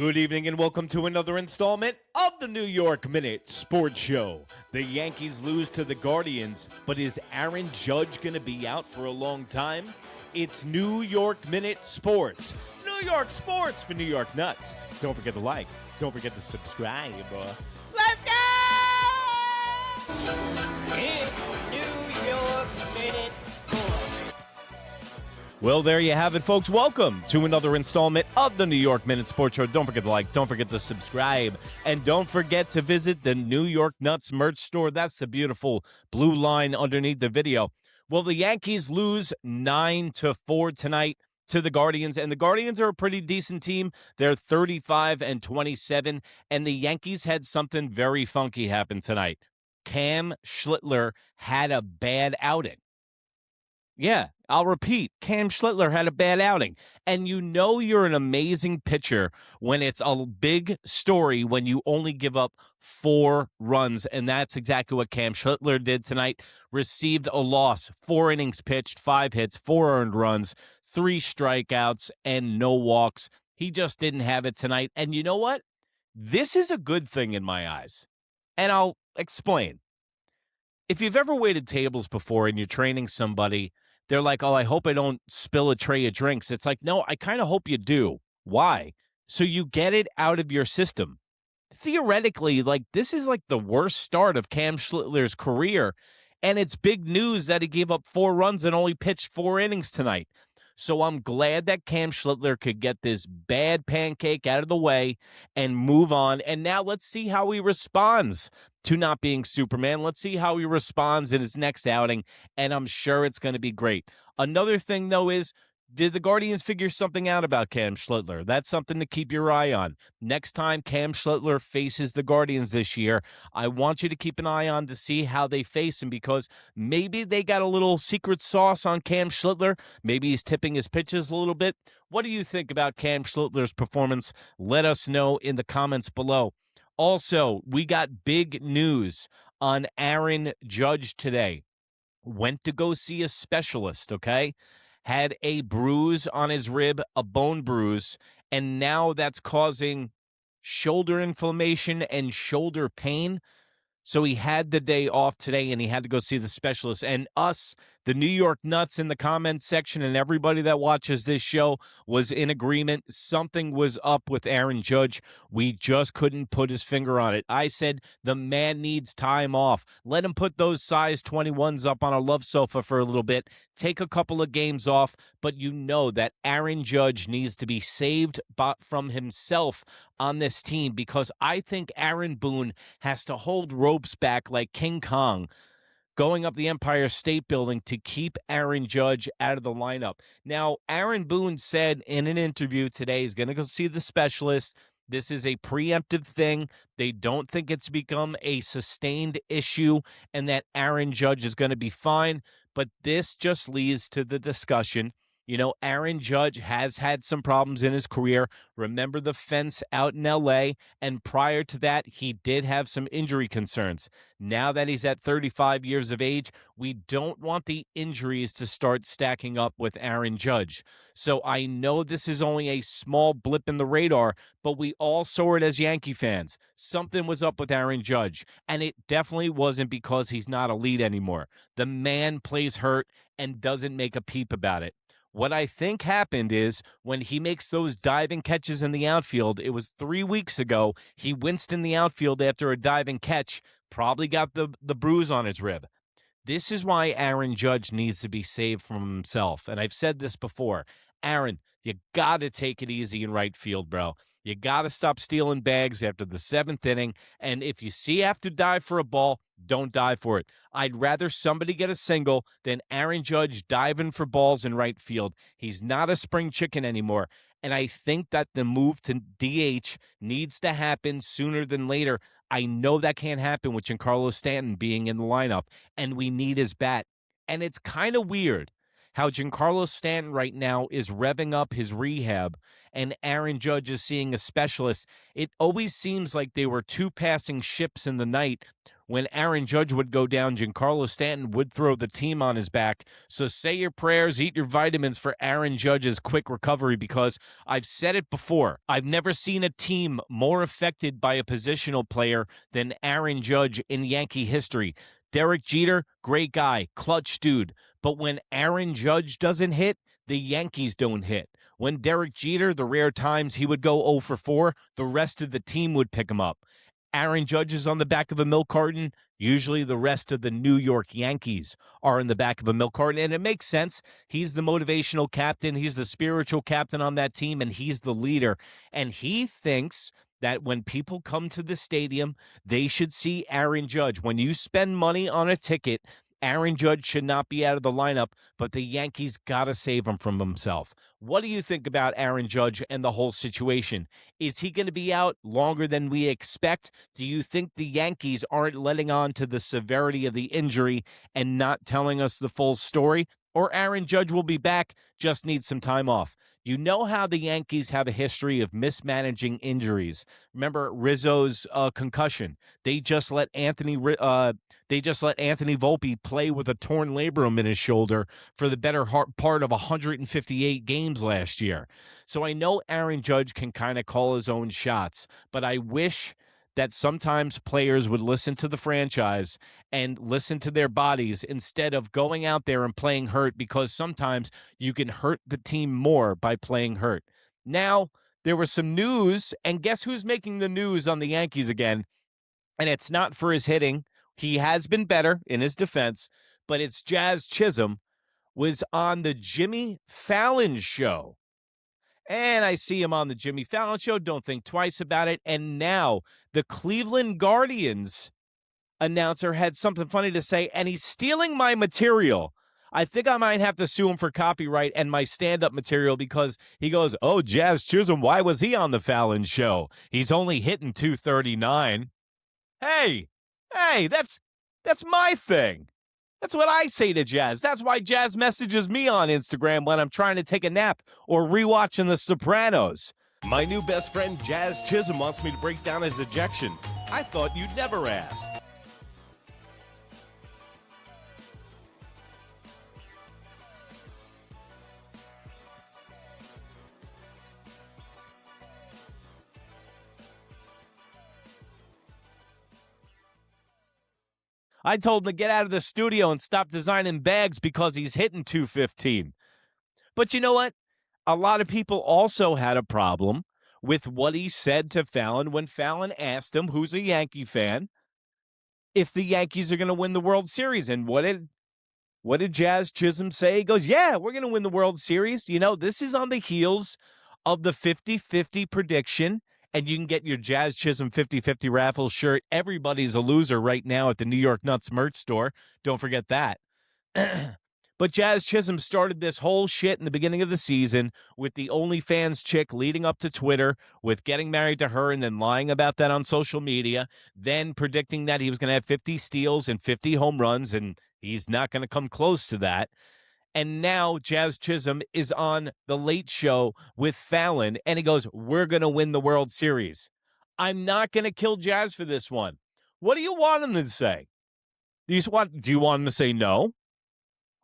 Good evening and welcome to another installment of the New York Minute Sports Show. The Yankees lose to the Guardians, but is Aaron Judge going to be out for a long time? It's New York Minute Sports. It's New York Sports for New York Nuts. Don't forget to like. Don't forget to subscribe. Let's go! It's New York Minute Sports. Well, there you have it, folks. Welcome to another installment of the New York Minute Sports Show. Don't forget to like, don't forget to subscribe, and don't forget to visit the New York Nuts merch store. That's the blue line underneath the video. Well, the Yankees lose 9-4 tonight to the Guardians, and the Guardians are a pretty decent team. They're 35-27, and the Yankees had something very funky happen tonight. Cam Schlittler had a bad outing. Yeah, I'll repeat. Cam Schlittler had a bad outing. And you know you're an amazing pitcher when it's a big story when you only give up 4 runs. And that's exactly what Cam Schlittler did tonight. Received a loss. 4 innings pitched, 5 hits, 4 earned runs, 3 strikeouts, and no walks. He just didn't have it tonight. And you know what? This is a good thing in my eyes. And I'll explain. If you've ever waited tables before and you're training somebody, they're like, oh, I hope I don't spill a tray of drinks. It's like, no, I kind of hope you do. Why? So you get it out of your system. Theoretically, this is the worst start of Cam Schlittler's career, and it's big news that he gave up 4 runs and only pitched 4 innings tonight. So I'm glad that Cam Schlittler could get this bad pancake out of the way and move on. And now let's see how he responds to not being Superman. Let's see how he responds in his next outing, and I'm sure it's going to be great. Another thing, though, is did the Guardians figure something out about Cam Schlittler? That's something to keep your eye on. Next time Cam Schlittler faces the Guardians this year, I want you to keep an eye on to see how they face him, because maybe they got a little secret sauce on Cam Schlittler. Maybe he's tipping his pitches a little bit. What do you think about Cam Schlittler's performance? Let us know in the comments below. Also, we got big news on Aaron Judge today. Went to go see a specialist, okay? Had a bruise on his rib, a bone bruise, and now that's causing shoulder inflammation and shoulder pain. So he had the day off today, and he had to go see the specialist. And us, the New York Nuts in the comments section, and everybody that watches this show was in agreement. Something was up with Aaron Judge. We just couldn't put his finger on it. I said, the man needs time off. Let him put those size 21s up on a love sofa for a little bit. Take a couple of games off. But you know that Aaron Judge needs to be saved from himself on this team, because I think Aaron Boone has to hold ropes back like King Kong going up the Empire State Building to keep Aaron Judge out of the lineup. Now, Aaron Boone said in an interview today he's going to go see the specialist. This is a preemptive thing. They don't think it's become a sustained issue and that Aaron Judge is going to be fine. But this just leads to the discussion. You know, Aaron Judge has had some problems in his career. Remember the fence out in L.A., and prior to that, he did have some injury concerns. Now that he's at 35 years of age, we don't want the injuries to start stacking up with Aaron Judge. So I know this is only a small blip in the radar, but we all saw it as Yankee fans. Something was up with Aaron Judge, and it definitely wasn't because he's not elite anymore. The man plays hurt and doesn't make a peep about it. What I think happened is when he makes those diving catches in the outfield, it was 3 weeks ago, he winced in the outfield after a diving catch, probably got the bruise on his rib. This is why Aaron Judge needs to be saved from himself. And I've said this before. Aaron, you got to take it easy in right field, bro. You got to stop stealing bags after the 7th inning. And if you see you have to dive for a ball, don't dive for it. I'd rather somebody get a single than Aaron Judge diving for balls in right field. He's not a spring chicken anymore. And I think that the move to DH needs to happen sooner than later. I know that can't happen with Giancarlo Stanton being in the lineup, and we need his bat. And it's kind of weird how Giancarlo Stanton right now is revving up his rehab and Aaron Judge is seeing a specialist. It always seems like they were two passing ships in the night. When Aaron Judge would go down, Giancarlo Stanton would throw the team on his back. So say your prayers, eat your vitamins for Aaron Judge's quick recovery, because I've said it before. I've never seen a team more affected by a positional player than Aaron Judge in Yankee history. Derek Jeter, great guy, clutch dude. But when Aaron Judge doesn't hit, the Yankees don't hit. When Derek Jeter, the rare times he would go 0 for 4, the rest of the team would pick him up. Aaron Judge is on the back of a milk carton. Usually the rest of the New York Yankees are in the back of a milk carton, and it makes sense. He's the motivational captain. He's the spiritual captain on that team, and he's the leader. And he thinks that when people come to the stadium, they should see Aaron Judge. When you spend money on a ticket, Aaron Judge should not be out of the lineup, but the Yankees got to save him from himself. What do you think about Aaron Judge and the whole situation? Is he going to be out longer than we expect? Do you think the Yankees aren't letting on to the severity of the injury and not telling us the full story? Or Aaron Judge will be back, just needs some time off? You know how the Yankees have a history of mismanaging injuries. Remember Rizzo's concussion? They just let Anthony Volpe play with a torn labrum in his shoulder for the better part of 158 games last year. So I know Aaron Judge can kind of call his own shots, but I wish that sometimes players would listen to the franchise and listen to their bodies instead of going out there and playing hurt, because sometimes you can hurt the team more by playing hurt. Now, there was some news, and guess who's making the news on the Yankees again? And it's not for his hitting. He has been better in his defense, but it's Jazz Chisholm was on the Jimmy Fallon show. And I see him on the Jimmy Fallon show. Don't think twice about it. And now the Cleveland Guardians announcer had something funny to say, and he's stealing my material. I think I might have to sue him for copyright and my stand-up material, because he goes, "Oh, Jazz Chisholm, why was he on the Fallon show? He's only hitting 239. Hey, that's my thing. That's what I say to Jazz. That's why Jazz messages me on Instagram when I'm trying to take a nap or rewatching The Sopranos. My new best friend, Jazz Chisholm, wants me to break down his ejection. I thought you'd never ask. I told him to get out of the studio and stop designing bags because he's hitting 215. But you know what? A lot of people also had a problem with what he said to Fallon when Fallon asked him, who's a Yankee fan, if the Yankees are going to win the World Series. And what did Jazz Chisholm say? He goes, yeah, we're going to win the World Series. You know, this is on the heels of the 50-50 prediction. And you can get your Jazz Chisholm 50-50 raffle shirt. Everybody's a loser right now at the New York Nuts merch store. Don't forget that. But Jazz Chisholm started this whole shit in the beginning of the season with the OnlyFans chick leading up to Twitter, with getting married to her and then lying about that on social media, then predicting that he was going to have 50 steals and 50 home runs, and he's not going to come close to that. And now Jazz Chisholm is on The Late Show with Fallon, and he goes, we're going to win the World Series. I'm not going to kill Jazz for this one. What do you want him to say? Do you want him to say no?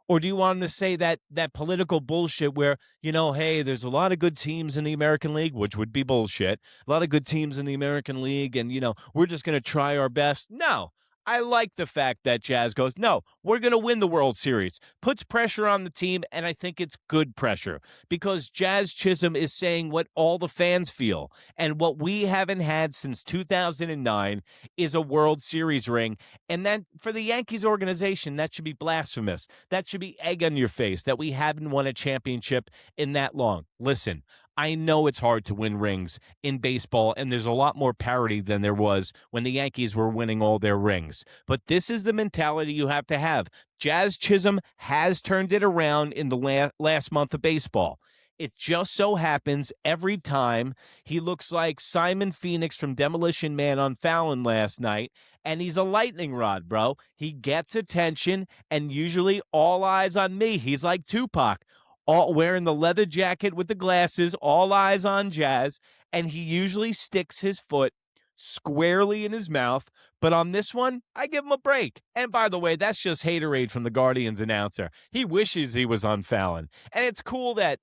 Or do you want him to say that political bullshit where, you know, hey, there's a lot of good teams in the American League, which would be bullshit. A lot of good teams in the American League, and, you know, we're just going to try our best. No. I like the fact that Jazz goes, no, we're going to win the World Series. Puts pressure on the team, and I think it's good pressure, because Jazz Chisholm is saying what all the fans feel. And what we haven't had since 2009 is a World Series ring. And then for the Yankees organization, that should be blasphemous. That should be egg on your face that we haven't won a championship in that long. Listen, I know it's hard to win rings in baseball, and there's a lot more parity than there was when the Yankees were winning all their rings. But this is the mentality you have to have. Jazz Chisholm has turned it around in the last month of baseball. It just so happens every time he looks like Simon Phoenix from Demolition Man on Fallon last night, and he's a lightning rod, bro. He gets attention, and usually all eyes on me. He's like Tupac, all wearing the leather jacket with the glasses, all eyes on Jazz, and he usually sticks his foot squarely in his mouth. But on this one, I give him a break. And by the way, that's just haterade from the Guardians announcer. He wishes he was on Fallon. And it's cool that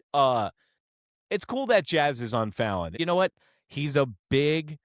Jazz is on Fallon. You know what? He's a big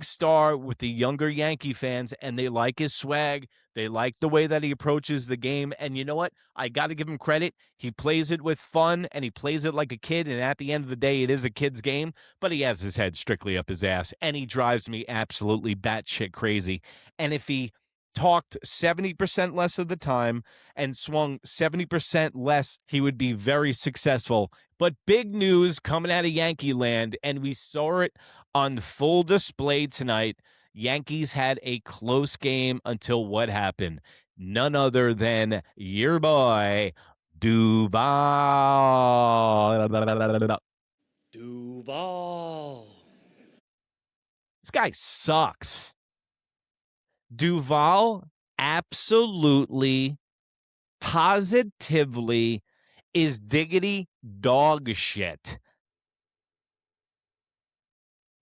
star with the younger Yankee fans, and they like his swag. They like the way that he approaches the game. And you know what? I got to give him credit. He plays it with fun, and he plays it like a kid. And at the end of the day, it is a kid's game, but he has his head strictly up his ass, and he drives me absolutely batshit crazy. And if he talked 70% less of the time and swung 70% less, he would be very successful. But big news coming out of Yankee land, and we saw it on full display tonight. Yankees had a close game until what happened? None other than your boy, Duval. Duval. This guy sucks. Duval absolutely, positively is diggity dog shit.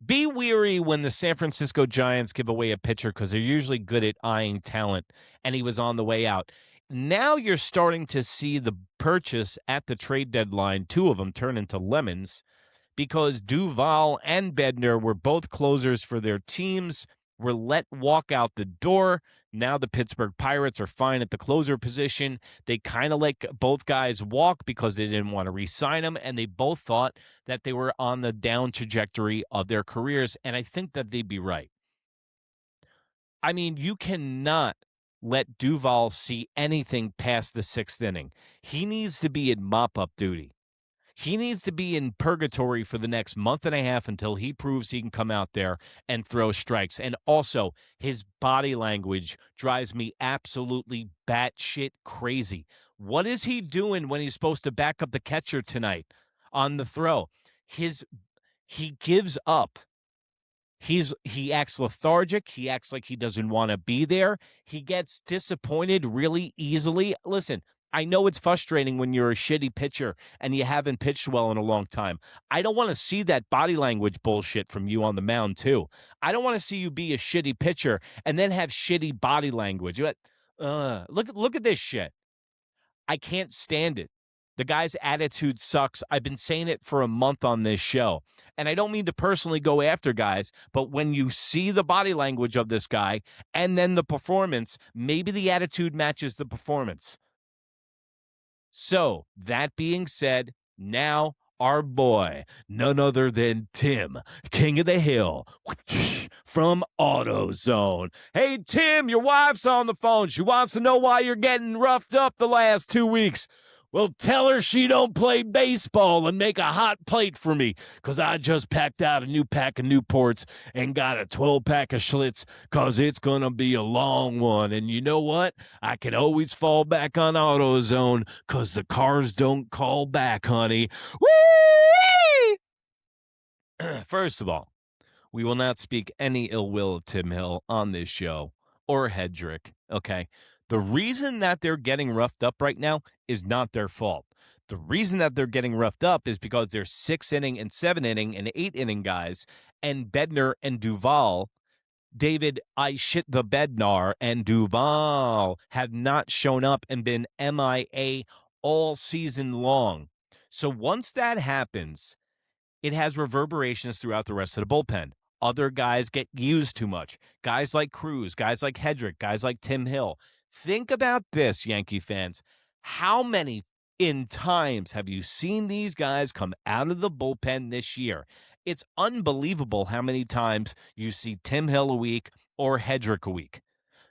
Be weary when the San Francisco Giants give away a pitcher because they're usually good at eyeing talent, and he was on the way out. Now you're starting to see the purchase at the trade deadline, two of them turn into lemons, because Duval and Bednar were both closers for their teams, were let walk out the door. Now the Pittsburgh Pirates are fine at the closer position. They kind of let both guys walk because they didn't want to re-sign them, and they both thought that they were on the down trajectory of their careers, and I think that they'd be right. I mean, you cannot let Duval see anything past the sixth inning. He needs to be in mop-up duty. He needs to be in purgatory for the next month and a half until he proves he can come out there and throw strikes. And also, his body language drives me absolutely batshit crazy. What is he doing when he's supposed to back up the catcher tonight on the throw? He gives up. He acts lethargic. He acts like he doesn't want to be there. He gets disappointed really easily. Listen, I know it's frustrating when you're a shitty pitcher and you haven't pitched well in a long time. I don't want to see that body language bullshit from you on the mound, too. I don't want to see you be a shitty pitcher and then have shitty body language. Look at this shit. I can't stand it. The guy's attitude sucks. I've been saying it for a month on this show. And I don't mean to personally go after guys, but when you see the body language of this guy and then the performance, maybe the attitude matches the performance. So, that being said, now our boy, none other than Tim, King of the Hill, from AutoZone. Hey, Tim, your wife's on the phone. She wants to know why you're getting roughed up the last 2 weeks. Well, tell her she don't play baseball and make a hot plate for me, because I just packed out a new pack of Newports and got a 12-pack of Schlitz, because it's going to be a long one. And you know what? I can always fall back on AutoZone, because the cars don't call back, honey. Whee! First of all, we will not speak any ill will of Tim Hill on this show, or Hedrick, okay? The reason that they're getting roughed up right now is not their fault. The reason that they're getting roughed up is because they're 6-inning and 7-inning and 8-inning guys, and Bednar and Duval, David, I shit the Bednar, and Duval have not shown up and been MIA all season long. So once that happens, it has reverberations throughout the rest of the bullpen. Other guys get used too much. Guys like Cruz, guys like Hedrick, guys like Tim Hill. Think about this, Yankee fans. How many times have you seen these guys come out of the bullpen this year? It's unbelievable how many times you see Tim Hill a week or Hedrick a week.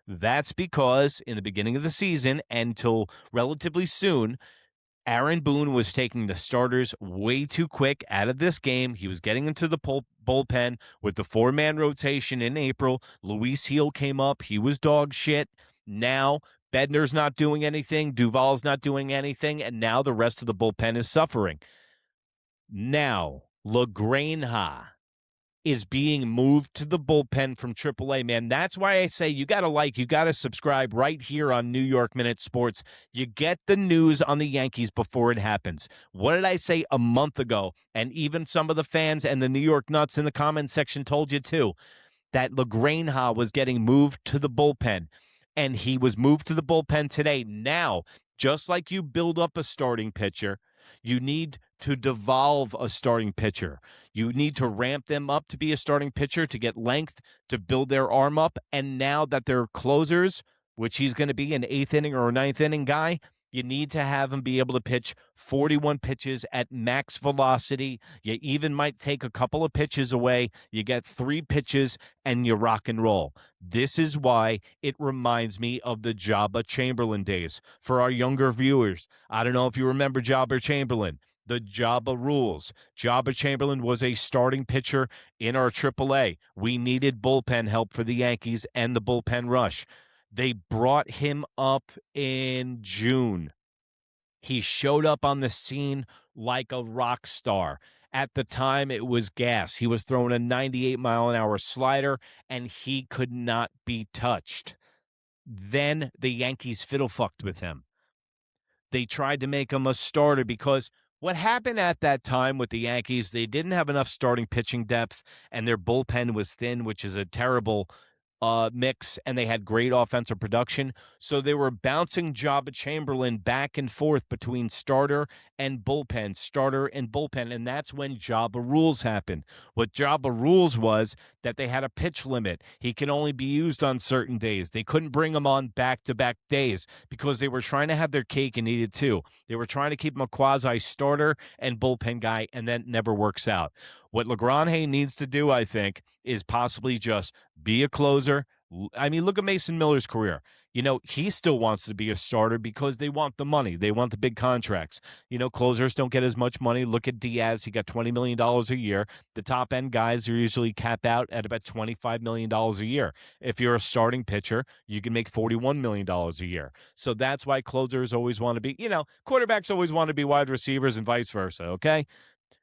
That's because in the beginning of the season until relatively soon, Aaron Boone was taking the starters way too quick out of this game. He was getting into the bullpen with the 4-man rotation in April. Luis Gil came up. He was dog shit. Now Bednar's not doing anything. Duval's not doing anything. And now the rest of the bullpen is suffering. Now, LaGrange is being moved to the bullpen from AAA, man. That's why I say you got to subscribe right here on New York Minute Sports. You get the news on the Yankees before it happens. What did I say a month ago? And even some of the fans and the New York Nuts in the comments section told you too, that LaGrange was getting moved to the bullpen. And he was moved to the bullpen today. Now, just like you build up a starting pitcher, you need to devolve a starting pitcher. You need to ramp them up to be a starting pitcher, to get length, to build their arm up. And now that they're closers, which he's going to be an eighth inning or a ninth inning guy, you need to have him be able to pitch 41 pitches at max velocity. You even might take a couple of pitches away. You get 3 pitches and you rock and roll. This is why it reminds me of the Joba Chamberlain days. For our younger viewers, I don't know if you remember Joba Chamberlain. The Joba rules. Joba Chamberlain was a starting pitcher in our AAA. We needed bullpen help for the Yankees and the bullpen rush. They brought him up in June. He showed up on the scene like a rock star. At the time, it was gas. He was throwing a 98-mile-an-hour slider, and he could not be touched. Then the Yankees fiddle-fucked with him. They tried to make him a starter because what happened at that time with the Yankees, they didn't have enough starting pitching depth, and their bullpen was thin, which is a terrible mix, and they had great offensive production. So they were bouncing Joba Chamberlain back and forth between starter and bullpen, and that's when Joba rules happened. What Joba rules was that they had a pitch limit. He can only be used on certain days. They couldn't bring him on back-to-back days because they were trying to have their cake and eat it too. They were trying to keep him a quasi-starter and bullpen guy, and that never works out. What LaGrange needs to do, I think, is possibly just be a closer. I mean, look at Mason Miller's career. You know, he still wants to be a starter because they want the money. They want the big contracts. You know, closers don't get as much money. Look at Diaz. He got $20 million a year. The top-end guys are usually capped out at about $25 million a year. If you're a starting pitcher, you can make $41 million a year. So that's why closers always want to be, quarterbacks always want to be wide receivers and vice versa, okay?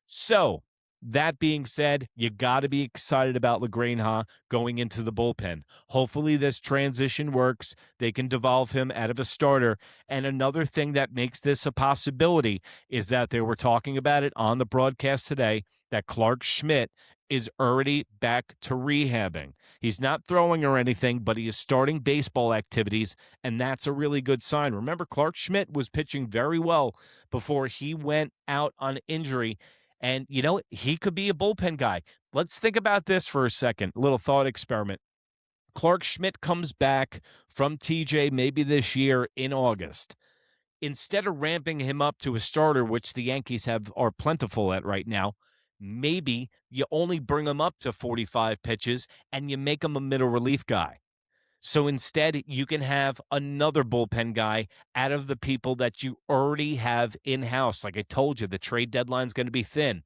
So, that being said, you got to be excited about LaGrange going into the bullpen. Hopefully this transition works. They can devolve him out of a starter. And another thing that makes this a possibility is that they were talking about it on the broadcast today, that Clark Schmidt is already back to rehabbing. He's not throwing or anything, but he is starting baseball activities, and that's a really good sign. Remember, Clark Schmidt was pitching very well before he went out on injury. And, he could be a bullpen guy. Let's think about this for a second. A little thought experiment. Clark Schmidt comes back from TJ maybe this year in August. Instead of ramping him up to a starter, which the Yankees are plentiful at right now, maybe you only bring him up to 45 pitches and you make him a middle relief guy. So instead, you can have another bullpen guy out of the people that you already have in-house. Like I told you, the trade deadline's going to be thin.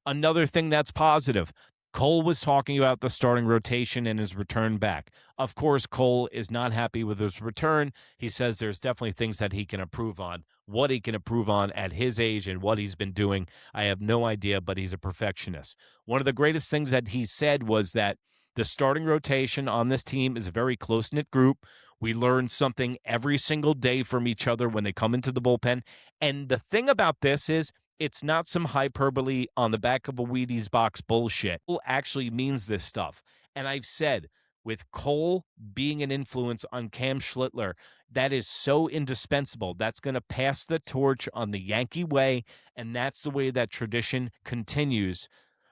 Another thing that's positive, Cole was talking about the starting rotation and his return back. Of course, Cole is not happy with his return. He says there's definitely things that he can improve on. What he can improve on at his age and what he's been doing, I have no idea, but he's a perfectionist. One of the greatest things that he said was that the starting rotation on this team is a very close-knit group. We learn something every single day from each other when they come into the bullpen. And the thing about this is it's not some hyperbole on the back of a Wheaties box bullshit. Cole actually means this stuff. And I've said, with Cole being an influence on Cam Schlittler, that is so indispensable. That's going to pass the torch on the Yankee way, and that's the way that tradition continues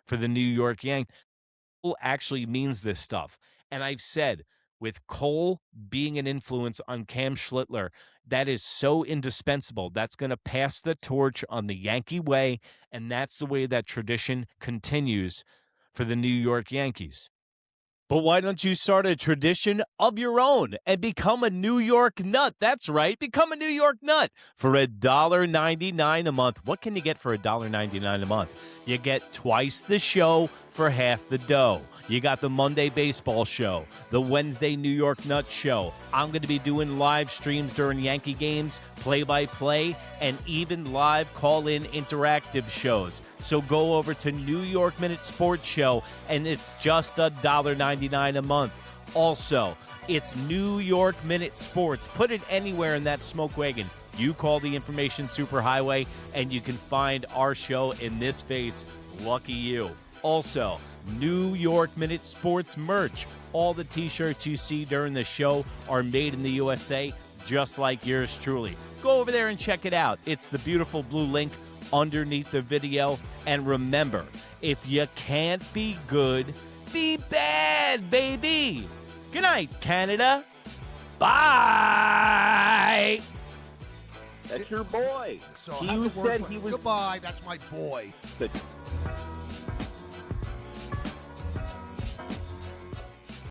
for the New York Yankees. Actually means this stuff. And I've said, with Cole being an influence on Cam Schlittler, that is so indispensable. That's going to pass the torch on the Yankee way, and that's the way that tradition continues for the New York Yankees. But why don't you start a tradition of your own and become a New York Nut? That's right, become a New York Nut for $1.99 a month. What can you get for $1.99 a month? You get twice the show for half the dough. You got the Monday Baseball Show, the Wednesday New York Nut Show. I'm going to be doing live streams during Yankee games, play-by-play, and even live call-in interactive shows. So go over to New York Minute Sports Show, and it's just $1.99 a month. Also, it's New York Minute Sports. Put it anywhere in that smoke wagon. You call the information superhighway, and you can find our show in this face. Lucky you. Also, New York Minute Sports merch. All the T-shirts you see during the show are made in the USA, just like yours truly. Go over there and check it out. It's the beautiful blue link underneath the video. And remember, if you can't be good, be bad, baby. Good night, Canada. Bye. That's your boy. So You said he was. Goodbye. That's my boy. The